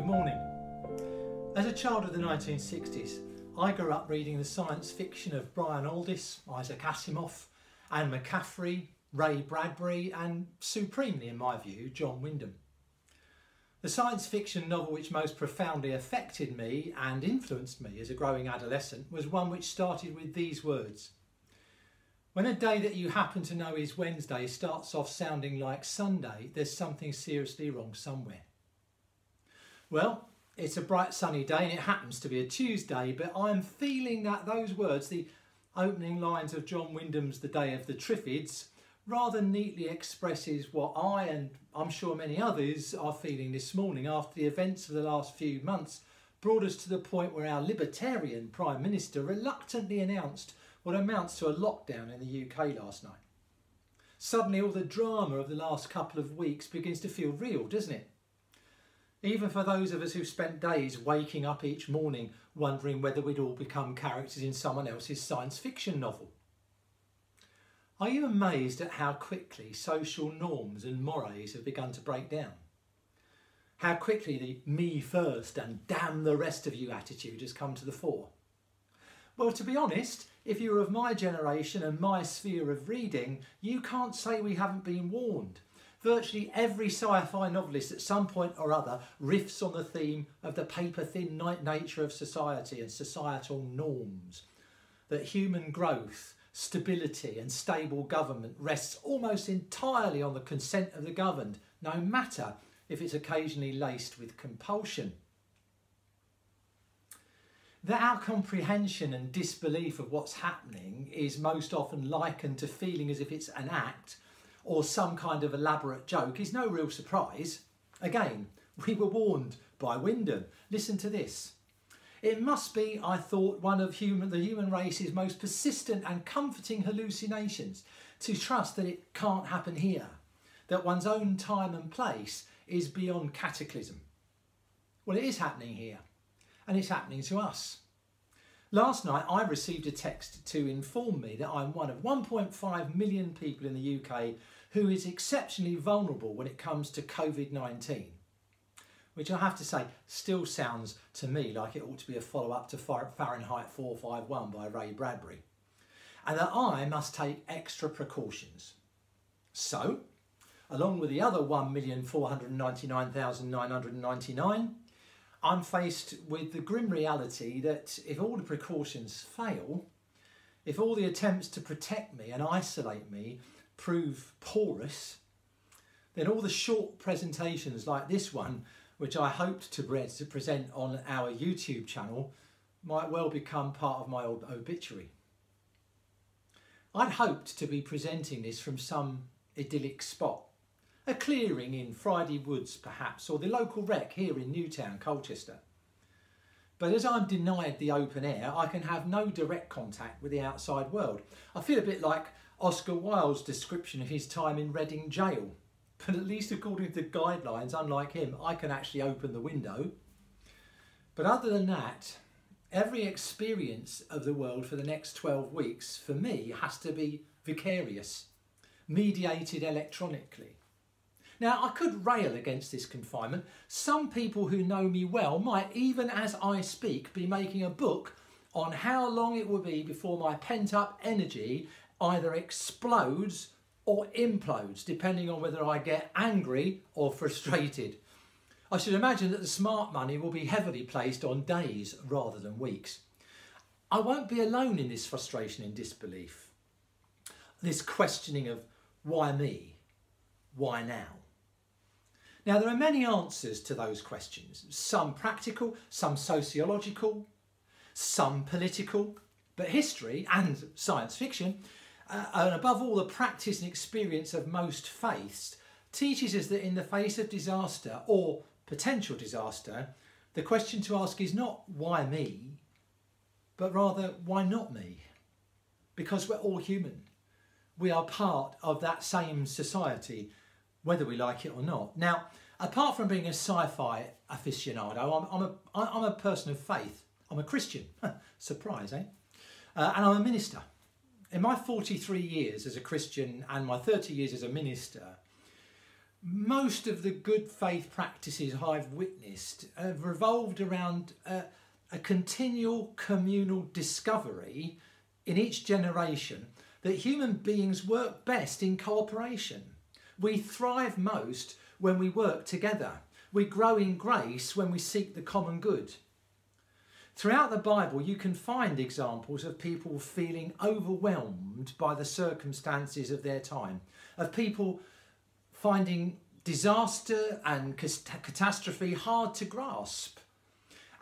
Good morning. As a child of the 1960s, I grew up reading the science fiction of Brian Aldiss, Isaac Asimov, Anne McCaffrey, Ray Bradbury and, supremely in my view, John Wyndham. The science fiction novel which most profoundly affected me and influenced me as a growing adolescent was one which started with these words. When a day that you happen to know is Wednesday starts off sounding like Sunday, there's something seriously wrong somewhere. Well, it's a bright sunny day and it happens to be a Tuesday, but I'm feeling that those words, the opening lines of John Wyndham's The Day of the Triffids, rather neatly expresses what I and I'm sure many others are feeling this morning after the events of the last few months brought us to the point where our libertarian Prime Minister reluctantly announced what amounts to a lockdown in the UK last night. Suddenly all the drama of the last couple of weeks begins to feel real, doesn't it? Even for those of us who've spent days waking up each morning wondering whether we'd all become characters in someone else's science fiction novel. Are you amazed at how quickly social norms and mores have begun to break down? How quickly the me first and damn the rest of you attitude has come to the fore? Well, to be honest, if you're of my generation and my sphere of reading, you can't say we haven't been warned. Virtually every sci-fi novelist at some point or other riffs on the theme of the paper-thin nature of society and societal norms, that human growth, stability and stable government rests almost entirely on the consent of the governed, no matter if it's occasionally laced with compulsion. That our comprehension and disbelief of what's happening is most often likened to feeling as if it's an act or some kind of elaborate joke is no real surprise. Again, we were warned by Wyndham. Listen to this. It must be, I thought, one of the human race's most persistent and comforting hallucinations to trust that it can't happen here, that one's own time and place is beyond cataclysm. Well, it is happening here, and it's happening to us. Last night I received a text to inform me that I'm one of 1.5 million people in the UK who is exceptionally vulnerable when it comes to COVID-19, which I have to say still sounds to me like it ought to be a follow-up to Fahrenheit 451 by Ray Bradbury, and that I must take extra precautions. So, along with the other 1,499,999, I'm faced with the grim reality that if all the precautions fail, if all the attempts to protect me and isolate me prove porous, then all the short presentations like this one, which I hoped to present on our YouTube channel, might well become part of my obituary. I'd hoped to be presenting this from some idyllic spot. A clearing in Friday Woods perhaps, or the local rec here in Newtown, Colchester. But as I'm denied the open air, I can have no direct contact with the outside world. I feel a bit like Oscar Wilde's description of his time in Reading jail. But at least according to the guidelines, unlike him, I can actually open the window. But other than that, every experience of the world for the next 12 weeks, for me, has to be vicarious, mediated electronically. Now, I could rail against this confinement. Some people who know me well might, even as I speak, be making a book on how long it will be before my pent-up energy either explodes or implodes, depending on whether I get angry or frustrated. I should imagine that the smart money will be heavily placed on days rather than weeks. I won't be alone in this frustration and disbelief, this questioning of why me, why now? Now, there are many answers to those questions, some practical, some sociological, some political, but history and science fiction, and above all the practice and experience of most faiths, teaches us that in the face of disaster or potential disaster, the question to ask is not why me, but rather why not me? Because we're all human. We are part of that same society, whether we like it or not. Now, apart from being a sci-fi aficionado, I'm a person of faith. I'm a Christian. Surprise, eh? And I'm a minister. In my 43 years as a Christian and my 30 years as a minister, most of the good faith practices I've witnessed have revolved around a continual communal discovery in each generation that human beings work best in cooperation. We thrive most when we work together. We grow in grace when we seek the common good. Throughout the Bible, you can find examples of people feeling overwhelmed by the circumstances of their time, of people finding disaster and catastrophe hard to grasp,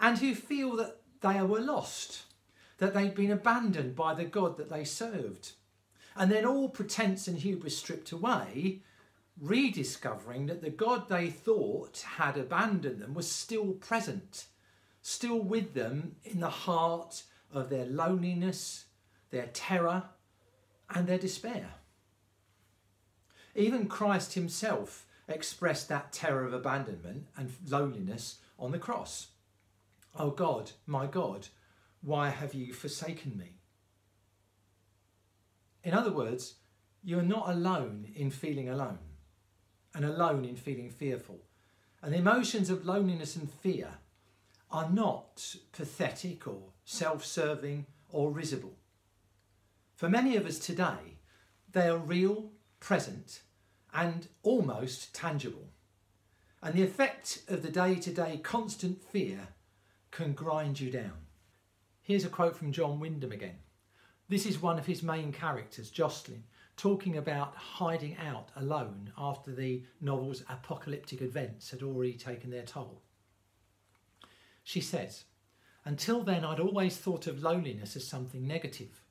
and who feel that they were lost, that they'd been abandoned by the God that they served. And then all pretense and hubris stripped away, rediscovering that the God they thought had abandoned them was still present, still with them in the heart of their loneliness, their terror, and their despair. Even Christ himself expressed that terror of abandonment and loneliness on the cross. "Oh God, my God, why have you forsaken me?" In other words, you are not alone in feeling alone and alone in feeling fearful. And the emotions of loneliness and fear are not pathetic or self-serving or risible. For many of us today, they are real, present, and almost tangible. And the effect of the day-to-day constant fear can grind you down. Here's a quote from John Wyndham again. This is one of his main characters, Jocelyn, talking about hiding out alone after the novel's apocalyptic events had already taken their toll. She says, "Until then, I'd always thought of loneliness as something negative,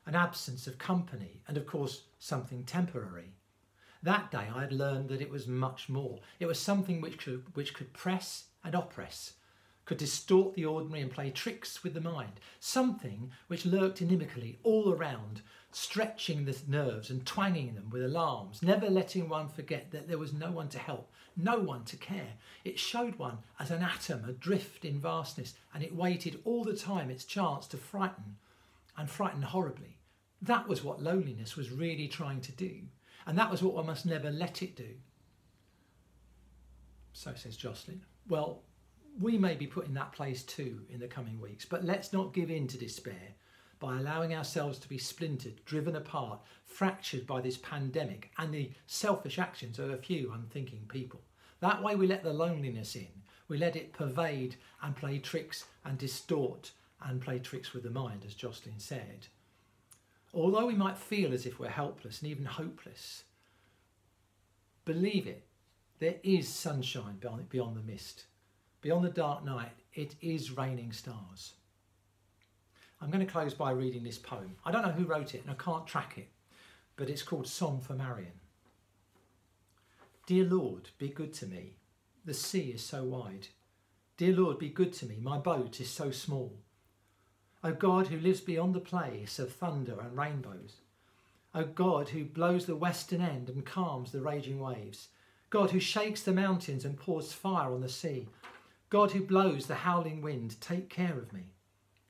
an absence of company, and of course, something temporary. That day I had learned that it was much more. It was something which could press and oppress, could distort the ordinary and play tricks with the mind, something which lurked inimically all around, stretching the nerves and twanging them with alarms, never letting one forget that there was no one to help, no one to care. It showed one as an atom adrift in vastness, and it waited all the time its chance to frighten, and frighten horribly. That was what loneliness was really trying to do, and that was what one must never let it do." So says Jocelyn. Well, we may be put in that place too in the coming weeks, but let's not give in to despair by allowing ourselves to be splintered, driven apart, fractured by this pandemic and the selfish actions of a few unthinking people. That way we let the loneliness in. We let it pervade and play tricks and distort and play tricks with the mind, as Jocelyn said. Although we might feel as if we're helpless and even hopeless, believe it, there is sunshine beyond the mist. Beyond the dark night, it is raining stars. I'm going to close by reading this poem. I don't know who wrote it and I can't track it, but it's called Song for Marion. "Dear Lord, be good to me. The sea is so wide. Dear Lord, be good to me. My boat is so small. O God, who lives beyond the place of thunder and rainbows. O God, who blows the western end and calms the raging waves. God, who shakes the mountains and pours fire on the sea. God, who blows the howling wind, take care of me.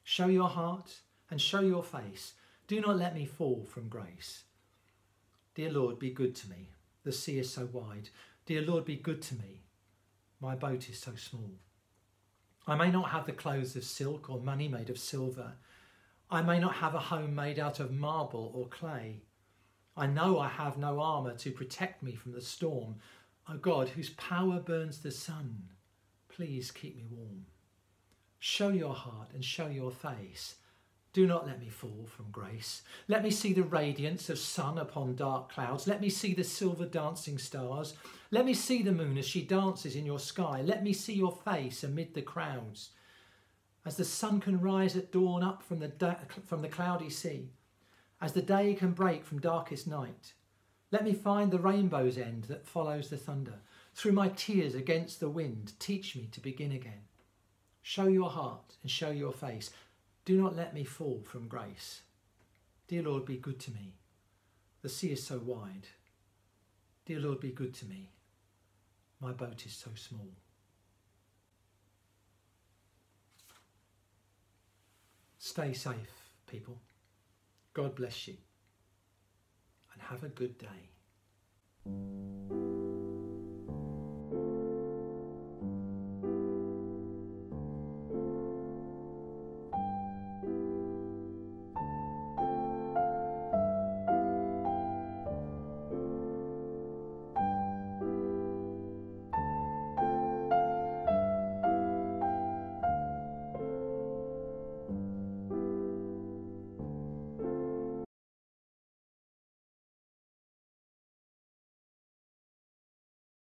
Show your heart and show your face. Do not let me fall from grace. Dear Lord, be good to me. The sea is so wide. Dear Lord, be good to me. My boat is so small. I may not have the clothes of silk or money made of silver. I may not have a home made out of marble or clay. I know I have no armour to protect me from the storm. O God, whose power burns the sun, please keep me warm. Show your heart and show your face. Do not let me fall from grace. Let me see the radiance of sun upon dark clouds. Let me see the silver dancing stars. Let me see the moon as she dances in your sky. Let me see your face amid the crowds. As the sun can rise at dawn up from the cloudy sea, as the day can break from darkest night, let me find the rainbow's end that follows the thunder. Through my tears against the wind, teach me to begin again. Show your heart and show your face. Do not let me fall from grace. Dear Lord, be good to me. The sea is so wide. Dear Lord, be good to me. My boat is so small. Stay safe, people. God bless you. And have a good day.